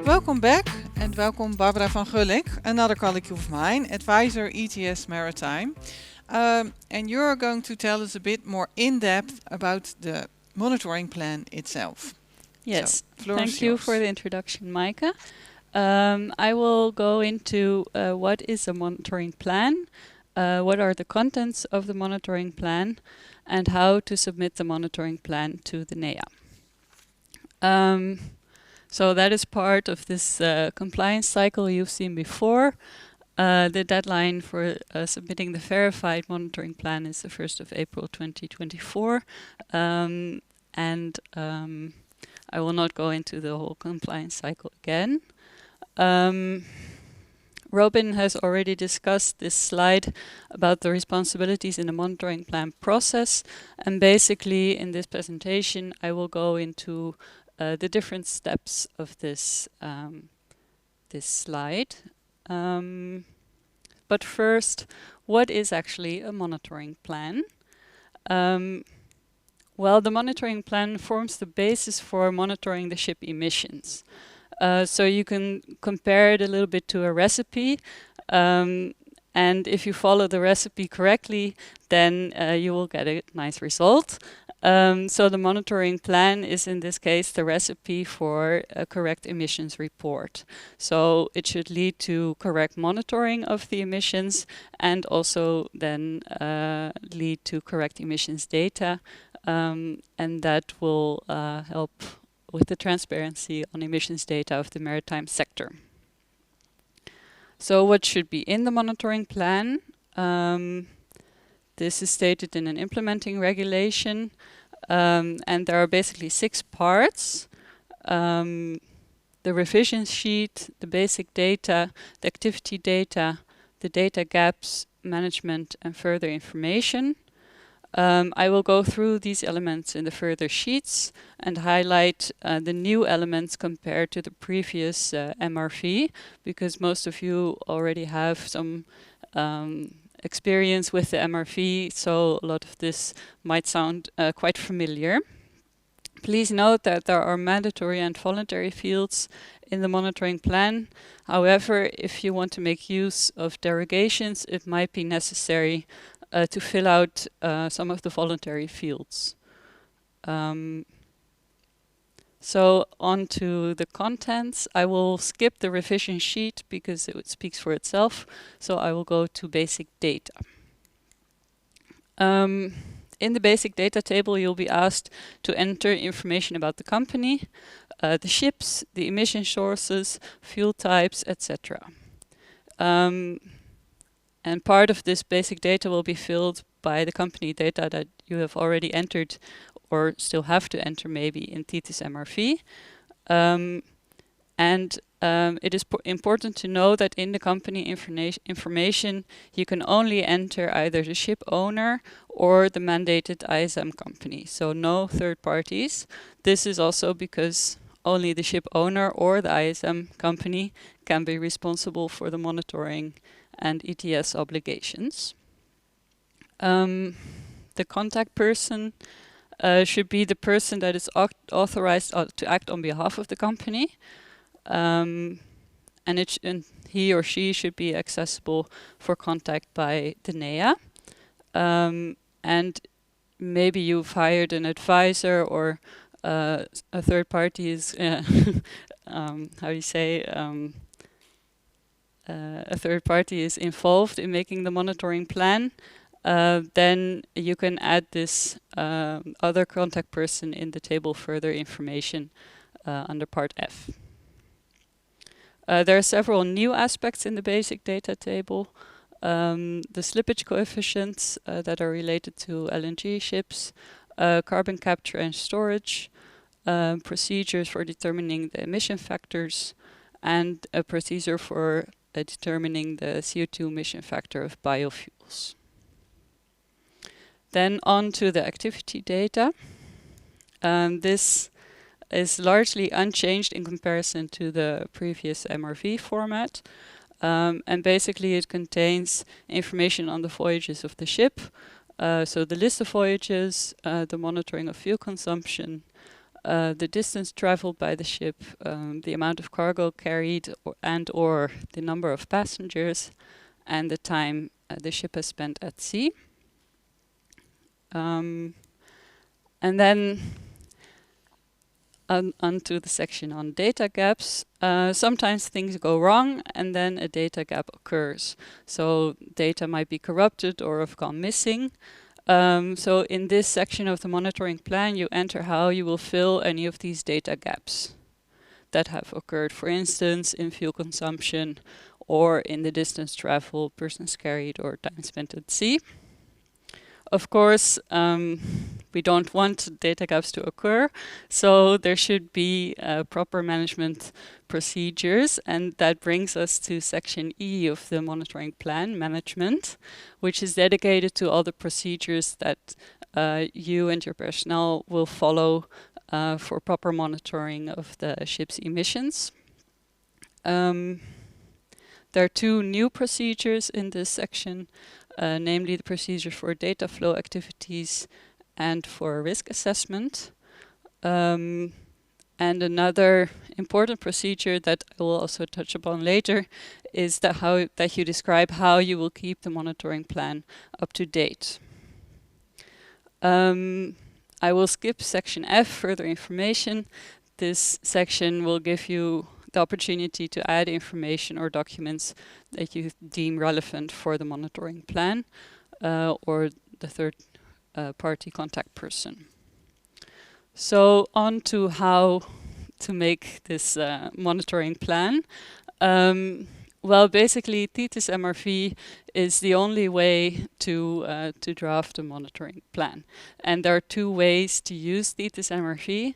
welcome back and welcome Barbara van Gulik, another colleague of mine, advisor ETS Maritime. And you're going to tell us a bit more in depth about the monitoring plan itself. Yes, So, thank you for the introduction, Maaike. I will go into what is a monitoring plan, what are the contents of the monitoring plan, and how to submit the monitoring plan to the NEa. So that is part of this compliance cycle you've seen before. The deadline for submitting the verified monitoring plan is the 1st of April 2024. I will not go into the whole compliance cycle again. Robin has already discussed this slide about the responsibilities in the monitoring plan process. And basically in this presentation, I will go into the different steps of this, this slide. But first, what is actually a monitoring plan? Well, the monitoring plan forms the basis for monitoring the ship emissions. So you can compare it a little bit to a recipe. And if you follow the recipe correctly, then you will get a nice result. So the monitoring plan is in this case the recipe for a correct emissions report. So it should lead to correct monitoring of the emissions and also then lead to correct emissions data. And that will help with the transparency on emissions data of the maritime sector. So what should be in the monitoring plan? This is stated in an implementing regulation, and there are basically 6 parts. The revision sheet, the basic data, the activity data, the data gaps, management, and further information. I will go through these elements in the further sheets and highlight the new elements compared to the previous MRV, because most of you already have some experience with the MRV, so a lot of this might sound quite familiar. Please note that there are mandatory and voluntary fields in the monitoring plan. However, if you want to make use of derogations, it might be necessary to fill out some of the voluntary fields. So on to the contents. I will skip the revision sheet because it speaks for itself. So I will go to basic data. In the basic data table, you'll be asked to enter information about the company, the ships, the emission sources, fuel types, etc. And part of this basic data will be filled by the company data that you have already entered or still have to enter maybe in TETIS MRV. It is important to know that in the company information, you can only enter either the ship owner or the mandated ISM company, so no third parties. This is also because only the ship owner or the ISM company can be responsible for the monitoring and ETS obligations. The contact person should be the person that is authorized to act on behalf of the company. And he or she should be accessible for contact by the NEa. And maybe you've hired an advisor or a third party is, how do you say, a third party is involved in making the monitoring plan, then you can add this other contact person in the table further information under part F. There are several new aspects in the basic data table. The slippage coefficients that are related to LNG ships, carbon capture and storage, procedures for determining the emission factors, and a procedure for determining the CO2 emission factor of biofuels. Then on to the activity data. This is largely unchanged in comparison to the previous MRV format. And basically it contains information on the voyages of the ship. So the list of voyages, the monitoring of fuel consumption, the distance traveled by the ship, the amount of cargo carried, or the number of passengers, and the time the ship has spent at sea. And then onto the section on data gaps. Sometimes things go wrong and then a data gap occurs. So data might be corrupted or have gone missing. So in this section of the monitoring plan, you enter how you will fill any of these data gaps that have occurred, for instance, in fuel consumption or in the distance traveled, persons carried, or time spent at sea. Of course, we don't want data gaps to occur, so there should be proper management procedures, and that brings us to section E of the monitoring plan, management, which is dedicated to all the procedures that you and your personnel will follow for proper monitoring of the ship's emissions. There are two new procedures in this section, namely the procedure for data flow activities and for risk assessment. And another important procedure that I will also touch upon later is that you describe how you will keep the monitoring plan up to date. I will skip section F, further information. This section will give you the opportunity to add information or documents that you deem relevant for the monitoring plan or the third party contact person. So on to how to make this monitoring plan. Well, basically, TETIS MRV is the only way to draft a monitoring plan. And there are two ways to use TETIS MRV.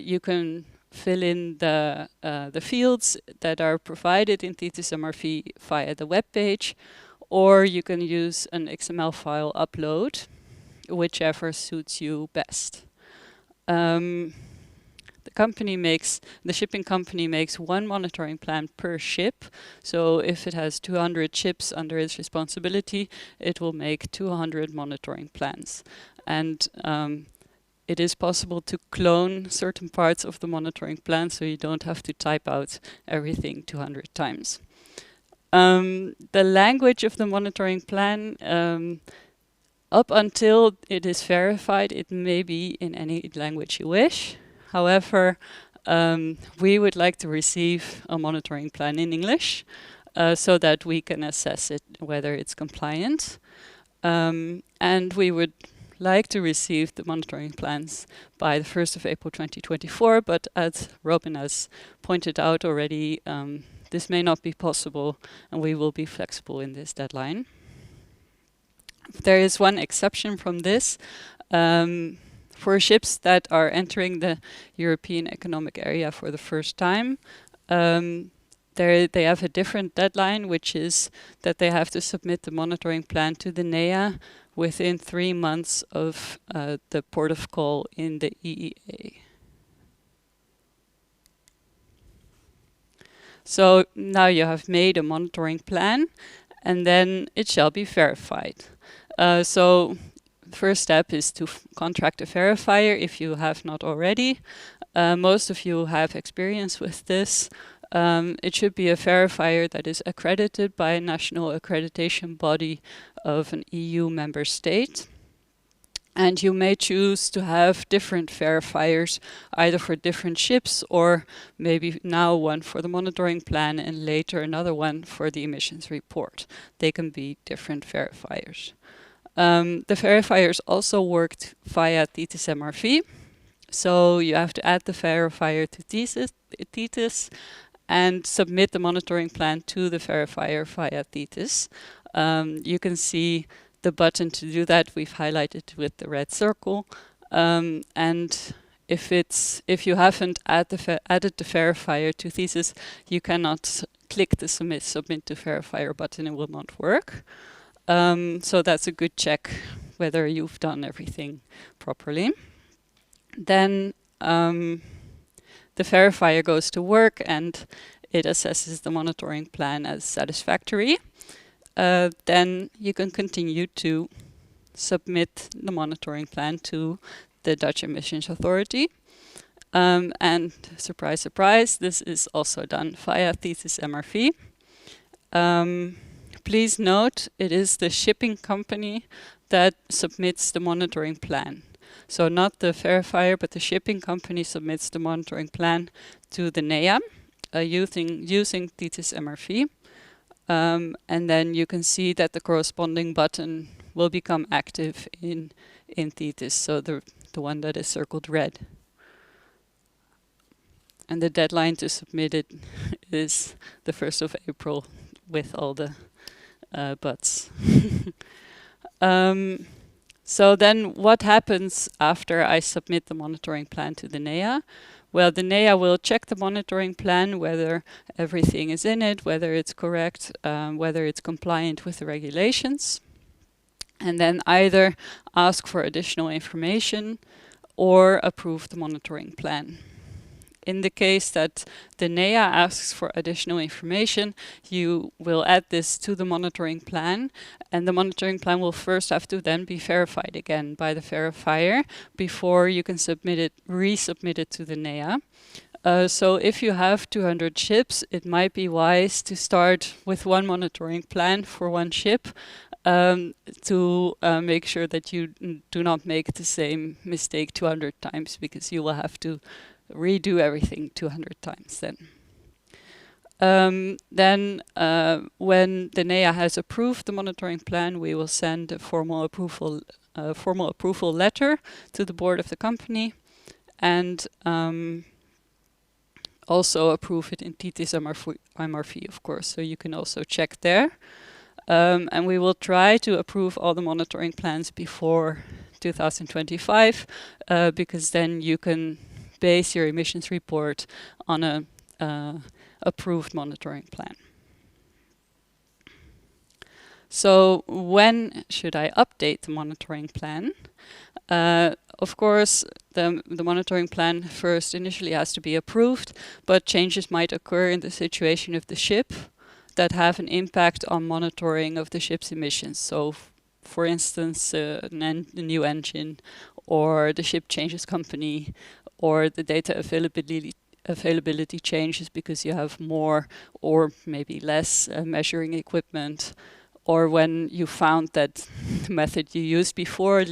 You can fill in the fields that are provided in TETIS MRV via the web page, or you can use an XML file upload, whichever suits you best. The shipping company makes one monitoring plan per ship. So if it has 200 ships under its responsibility, it will make 200 monitoring plans. And it is possible to clone certain parts of the monitoring plan, so you don't have to type out everything 200 times. The language of the monitoring plan, up until it is verified, it may be in any language you wish. However, we would like to receive a monitoring plan in English so that we can assess it, whether it's compliant. And we would like to receive the monitoring plans by the 1st of April 2024, but as Robin has pointed out already, this may not be possible, and we will be flexible in this deadline. There is one exception from this. For ships that are entering the European Economic Area for the first time, they have a different deadline, which is that they have to submit the monitoring plan to the NEa within 3 months of the port of call in the EEA. So now you have made a monitoring plan, and then it shall be verified. So the first step is to contract a verifier if you have not already. Most of you have experience with this. It should be a verifier that is accredited by a national accreditation body of an EU member state. And you may choose to have different verifiers, either for different ships or maybe now one for the monitoring plan and later another one for the emissions report. They can be different verifiers. The verifiers also worked via TETIS MRV. So you have to add the verifier to TETIS and submit the monitoring plan to the verifier via TETIS. You can see the button to do that. We've highlighted with the red circle. And if you haven't added the verifier to TETIS, you cannot click the submit to verifier button. It will not work. So that's a good check whether you've done everything properly. Then the verifier goes to work and it assesses the monitoring plan as satisfactory. Then you can continue to submit the monitoring plan to the Dutch Emissions Authority. And surprise, surprise, this is also done via Thetis MRV. Please note, it is the shipping company that submits the monitoring plan. So not the verifier, but the shipping company submits the monitoring plan to the NEa using Thetis MRV. And then you can see that the corresponding button will become active in Thetis, so the one that is circled red. And the deadline to submit it is the 1st of April with all the buts. So then what happens after I submit the monitoring plan to the NEa? Well, the NEa will check the monitoring plan, whether everything is in it, whether it's correct, whether it's compliant with the regulations, and then either ask for additional information or approve the monitoring plan. In the case that the NEa asks for additional information, you will add this to the monitoring plan, and the monitoring plan will first have to then be verified again by the verifier before you can resubmit it to the NEa. So if you have 200 ships, it might be wise to start with one monitoring plan for one ship to make sure that you do not make the same mistake 200 times, because you will have to redo everything 200 times then. When the NEa has approved the monitoring plan, we will send a formal approval letter to the board of the company, and also approve it in Thetis MRV, of course, so you can also check there. And we will try to approve all the monitoring plans before 2025, because then you can base your emissions report on a approved monitoring plan. So when should I update the monitoring plan? Of course, the monitoring plan first initially has to be approved, but changes might occur in the situation of the ship that have an impact on monitoring of the ship's emissions. So for instance, a new engine, or the ship changes company, or the data availability changes because you have more or maybe less measuring equipment, or when you found that the method you used before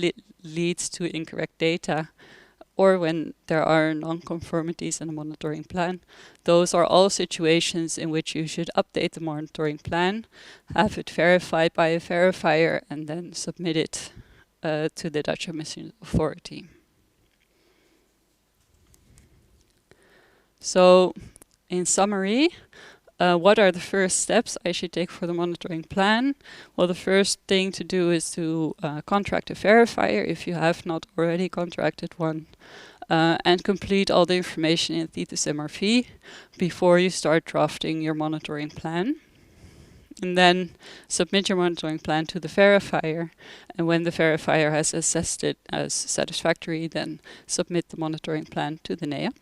leads to incorrect data, or when there are non-conformities in the monitoring plan. Those are all situations in which you should update the monitoring plan, have it verified by a verifier, and then submit it to the Dutch Emissions Authority. So, in summary, what are the first steps I should take for the monitoring plan? Well, the first thing to do is to contract a verifier if you have not already contracted one, and complete all the information in Thetis MRV before you start drafting your monitoring plan. And then submit your monitoring plan to the verifier, and when the verifier has assessed it as satisfactory, then submit the monitoring plan to the NEa.